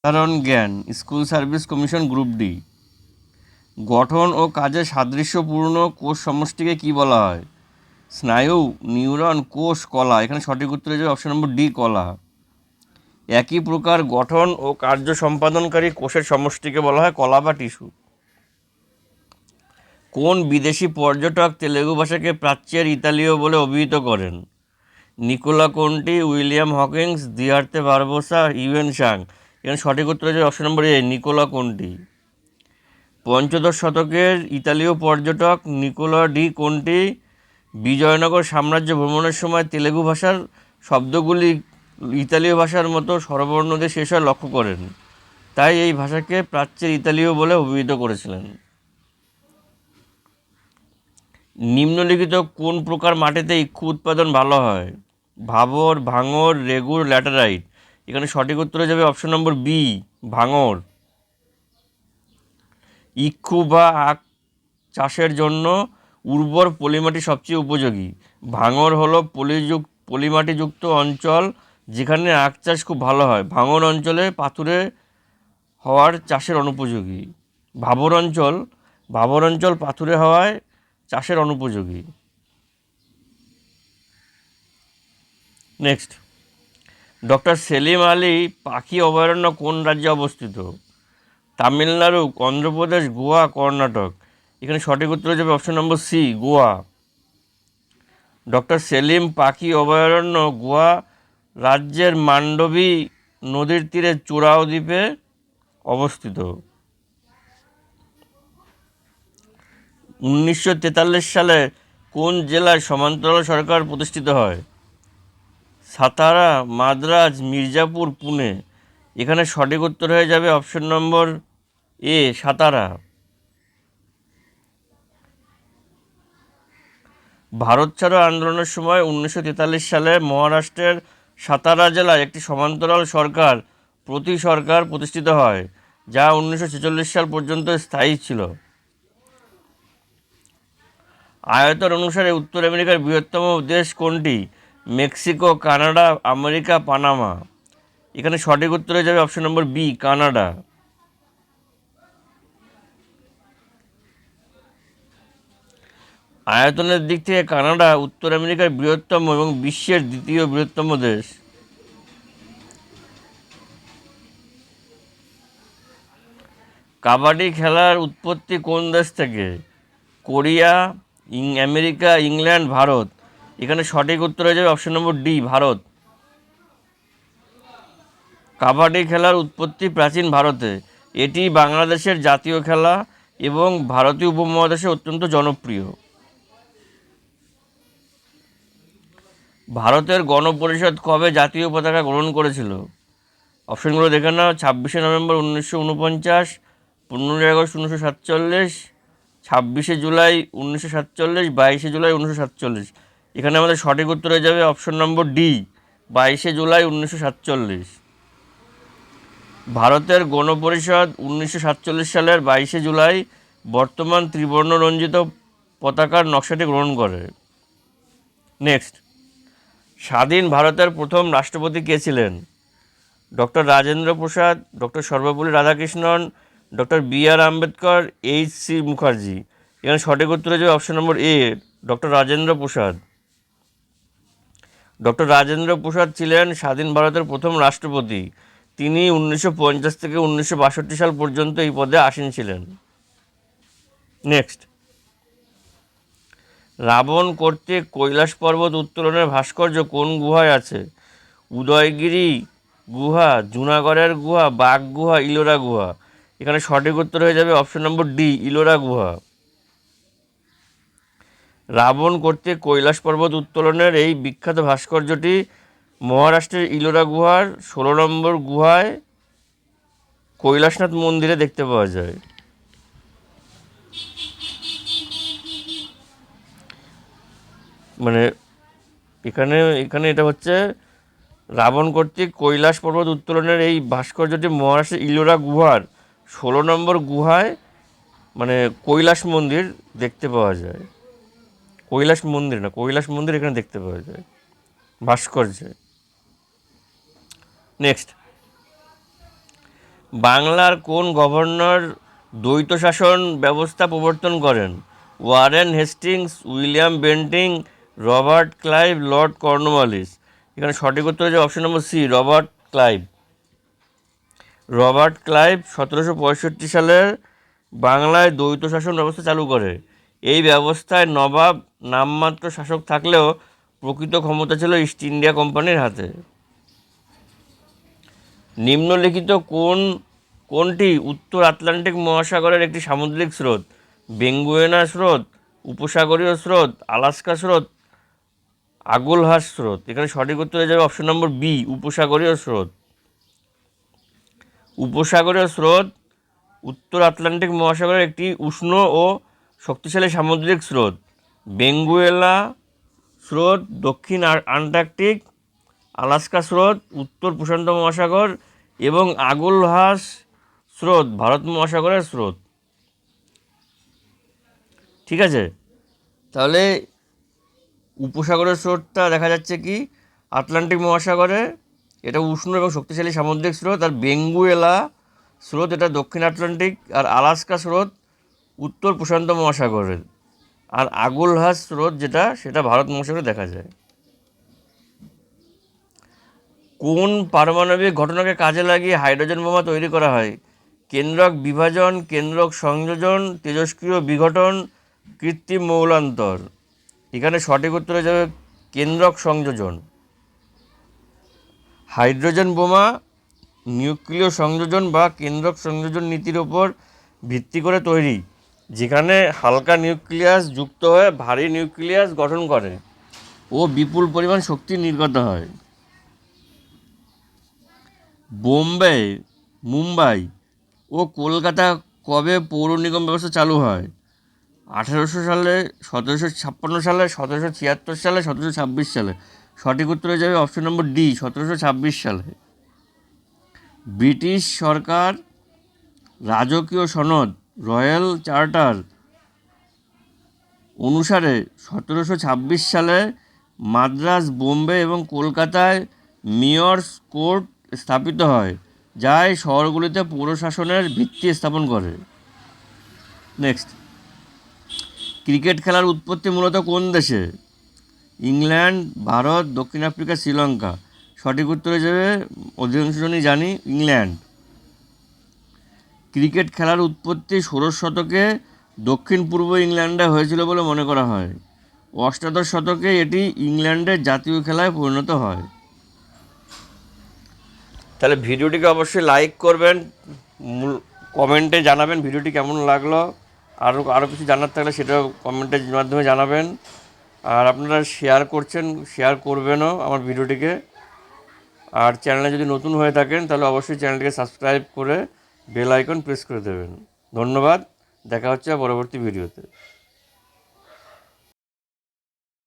সাধারণ জ্ঞান, school service commission, group D. গঠন ও কাজে সাদৃশ্যপূর্ণ কোষ সমষ্টিকে কি বলা হয়? স্নায়ু, নিউরন, কোষ, কলা। এখানে সঠিক উত্তর হয়ে যাবে অপশন নম্বর ডি, কলা। একই প্রকার গঠন ও কার্য সম্পাদনকারী কোষের সমষ্টিকে বলা হয় কলা বা টিস্যু। কোন বিদেশি পর্যটক তেলুগু ভাষাকে প্রাচ্যের ইতালীয় বলে অভিহিত করেন? Nicola Conti, William Hawkins, Duarte Barbosa, Hiuen Tsang. এখানে সঠিক উত্তর হচ্ছে অপশন নম্বর এ, নিকোলা কোন্টি। পঞ্চদশ শতকের ইতালীয় পর্যটক নিকোলা ডি কোন্টি বিজয়নগর সাম্রাজ্য ভ্রমণের সময় তেলুগু ভাষার শব্দগুলি ইতালীয় ভাষার মতো স্বরবর্ণ দিয়ে শেষ হওয়া লক্ষ্য করেন, তাই এই ভাষাকে প্রাচ্যের ইতালীয় বলে অভিহিত করেছিলেন। নিম্নলিখিত কোন প্রকার মাটিতে ইক্ষু উৎপাদন ভালো হয়? ভাবর, ভাঙর, রেগুর, ল্যাটেরাইট। এখানে সঠিক উত্তর হয়ে যাবে অপশন নম্বর বি, ভাঙর। ইক্ষু বা আখ চাষের জন্য উর্বর পলিমাটি সবচেয়ে উপযোগী। ভাঙর হলো পলিমাটিযুক্ত অঞ্চল যেখানে আখ চাষ খুব ভালো হয়। ভাঙর অঞ্চলে পাথুরে হওয়ার চাষের অনুপযোগী। ভাবর অঞ্চল পাথুরে হওয়ায় চাষের অনুপযোগী। নেক্সট, ডক্টর সেলিম আলী পাখি অভয়ারণ্য কোন রাজ্যে অবস্থিত? তামিলনাড়ু, অন্ধ্রপ্রদেশ, গোয়া, কর্ণাটক। এখানে সঠিক উত্তর হয়ে যাবে option number C, Goa. Doctor Salim পাখি অভয়ারণ্য গোয়া রাজ্যের মান্ডবী নদীর তীরে চূড়াও দ্বীপে অবস্থিত। 1943 সালে কোন জেলায় সমান্তরাল সরকার প্রতিষ্ঠিত হয়? সাতারা, মাদ্রাজ, মির্জাপুর, পুনে। এখানে সঠিক উত্তর হয়ে যাবে অপশন নম্বর এ, সাতারা। ভারত ছাড়ো আন্দোলনের সময় 1943 সালে মহারাষ্ট্রের সাতারা জেলায় একটি সমান্তরাল সরকার প্রতিষ্ঠিত হয়, যা 1946 সাল পর্যন্ত স্থায়ী ছিল। আয়তন অনুসারে উত্তর আমেরিকার বৃহত্তম দেশ কোনটি? Mexico, Canada, America, Panama. এখানে সঠিক উত্তর হয়ে যাবে অপশন নম্বর বি, কানাডা। আয়তনের দিক থেকে কানাডা উত্তর আমেরিকার বৃহত্তম এবং বিশ্বের দ্বিতীয় বৃহত্তম দেশ। কাবাডি খেলার উৎপত্তি কোন দেশ থেকে? Korea, America, England, Bharat. এখানে সঠিক উত্তর হয়ে যাবে অপশন নম্বর ডি, ভারত। কাবাডি খেলার উৎপত্তি প্রাচীন ভারতে। এটি বাংলাদেশের জাতীয় খেলা এবং ভারতীয় উপমহাদেশে অত্যন্ত জনপ্রিয়। ভারতের গণপরিষদ কবে জাতীয় পতাকা গ্রহণ করেছিল? অপশনগুলো দেখে নাও। 26শে নভেম্বর 1949, 15ই আগস্ট 1947, 26শে জুলাই 1947, 22শে জুলাই 1947। এখানে আমাদের সঠিক উত্তর হয়ে যাবে অপশন নম্বর ডি, 22শে জুলাই 1947। ভারতের গণপরিষদ 1947 সালের 22শে জুলাই বর্তমান ত্রিবর্ণ রঞ্জিত পতাকার নকশাটি গ্রহণ করে। নেক্সট, স্বাধীন ভারতের প্রথম রাষ্ট্রপতি কে ছিলেন? Doctor Rajendra Prasad, doctor Sarvepalli Radhakrishnan, doctor B R. Ambedkar, H C. Mukherjee. এখানে সঠিক উত্তর হয়ে যাবে option number A, doctor Rajendra Prasad. Doctor Rajendra Prasad ছিলেন স্বাধীন ভারতের প্রথম রাষ্ট্রপতি। তিনি 1950 থেকে 1962 সাল পর্যন্ত এই পদে আসীন ছিলেন। নেক্সট, রাবণ কর্তৃক কৈলাস পর্বত উত্তোলনের ভাস্কর্য কোন গুহায় আছে? উদয়গিরি গুহা, জুনাগড়ের গুহা, বাঘ গুহা, ইলোরা গুহা। এখানে সঠিক উত্তর হয়ে যাবে অপশন নম্বর ডি, ইলোরা গুহা। রাবণ কর্তৃক কৈলাস পর্বত উত্তোলনের এই বিখ্যাত ভাস্কর্যটি মহারাষ্ট্রের ইলোরা গুহার 16 নম্বর গুহায় কৈলাসনাথ মন্দিরে দেখতে পাওয়া যায়। মানে এখানে এখানে এটা হচ্ছে রাবণ কর্তৃক কৈলাস পর্বত উত্তোলনের এই ভাস্কর্যটি মহারাষ্ট্রের ইলোরা গুহার 16 নম্বর গুহায় মানে কৈলাস মন্দির দেখতে পাওয়া যায়। কৈলাস মন্দির এখানে দেখতে পাওয়া যায় ভাস্কর্যে। নেক্সট, বাংলার কোন গভর্নর দ্বৈত শাসন ব্যবস্থা প্রবর্তন করেন? Warren Hastings, William Bentinck, Robert Clive, Lord Cornwallis. এখানে সঠিক উত্তর হচ্ছে option number C, Robert Clive. Robert Clive 1765 সালের বাংলায় দ্বৈত শাসন ব্যবস্থা চালু করে। এই ব্যবস্থায় নবাব নামমাত্র শাসক থাকলেও প্রকৃত ক্ষমতা ছিল ইস্ট ইন্ডিয়া কোম্পানির হাতে। নিম্নলিখিত কোনটি উত্তর আটলান্টিক মহাসাগরের একটি সামুদ্রিক স্রোত? বেঙ্গুয়েনা স্রোত, উপসাগরীয় স্রোত, আলাস্কা স্রোত, আগুলহাস স্রোত। এখানে সঠিক উত্তর হয়ে যাবে অপশন নম্বর বি, উপসাগরীয় স্রোত। উপসাগরীয় স্রোত উত্তর আটলান্টিক মহাসাগরের একটি উষ্ণ ও শক্তিশালী সামুদ্রিক স্রোত। বেঙ্গুয়েলা স্রোত দক্ষিণ আন্টার্কটিক, আলাস্কা স্রোত উত্তর প্রশান্ত মহাসাগর এবং আগুলহাস স্রোত ভারত মহাসাগরের স্রোত। ঠিক আছে, তাহলে উপসাগরের স্রোতটা দেখা যাচ্ছে কি আটলান্টিক মহাসাগরে, এটা উষ্ণ এবং শক্তিশালী সামুদ্রিক স্রোত। আর বেঙ্গুয়েলা স্রোত এটা দক্ষিণ আটলান্টিক, আর আলাস্কা স্রোত উত্তর প্রশান্ত মহাসাগরের, আর আগুলহাস স্রোত যেটা সেটা ভারত মহাসাগরে দেখা যায়। কোন পারমাণবিক ঘটনাকে কাজে লাগিয়ে হাইড্রোজেন বোমা তৈরি করা হয়? কেন্দ্রক বিভাজন, কেন্দ্রক সংযোজন, তেজস্ক্রিয় বিঘটন, কৃত্রিম মৌলান্তর। এখানে সঠিক উত্তর হয়ে যাবে কেন্দ্রক সংযোজন। হাইড্রোজেন বোমা নিউক্লিয় সংযোজন বা কেন্দ্রক সংযোজন নীতির ওপর ভিত্তি করে তৈরি, যেখানে হালকা নিউক্লিয়াস যুক্ত হয়ে ভারী নিউক্লিয়াস গঠন করে ও বিপুল পরিমাণ শক্তি নির্গত হয়। বোম্বে, মুম্বাই ও কলকাতা কবে পৌর নিগম ব্যবস্থা চালু হয়? 1800 সালে, 1756 সালে, 1776 সালে, 1726 সালে। সঠিক উত্তর হয়ে যাবে অপশন নম্বর ডি, 1726 সালে। ব্রিটিশ সরকার রাজকীয় সনদ রয়্যাল চার্টার অনুসারে 1726 সালে মাদ্রাজ, বোম্বে এবং কলকাতায় মেয়র্স কোর্ট স্থাপিত হয়, যা এই শহরগুলিতে পৌরশাসনের ভিত্তি স্থাপন করে। নেক্সট, ক্রিকেট খেলার উৎপত্তি মূলত কোন দেশে? ইংল্যান্ড, ভারত, দক্ষিণ আফ্রিকা, শ্রীলঙ্কা। সঠিক উত্তর হয়ে যাবে, অধিকাংশ জনই জানি, ইংল্যান্ড। ক্রিকেট খেলার উৎপত্তি 16 শতকে দক্ষিণ পূর্ব ইংল্যান্ডে হয়েছিল বলে মনে করা হয়। অষ্টাদশ শতকে এটি ইংল্যান্ডের জাতীয় খেলায় পরিণত হয়। তাহলে ভিডিওটিকে অবশ্যই লাইক করবেন, কমেন্টে জানাবেন ভিডিওটি কেমন লাগলো। আরও কিছু জানার থাকলে সেটাও কমেন্টের মাধ্যমে জানাবেন। আর আপনারা শেয়ার করছেন, শেয়ার করবেনও আমার ভিডিওটিকে। আর চ্যানেলে যদি নতুন হয়ে থাকেন তাহলে অবশ্যই চ্যানেলটিকে সাবস্ক্রাইব করে বেল আইকন প্রেস করে দেবেন। ধন্যবাদ, দেখা হচ্ছে পরবর্তী ভিডিওতে।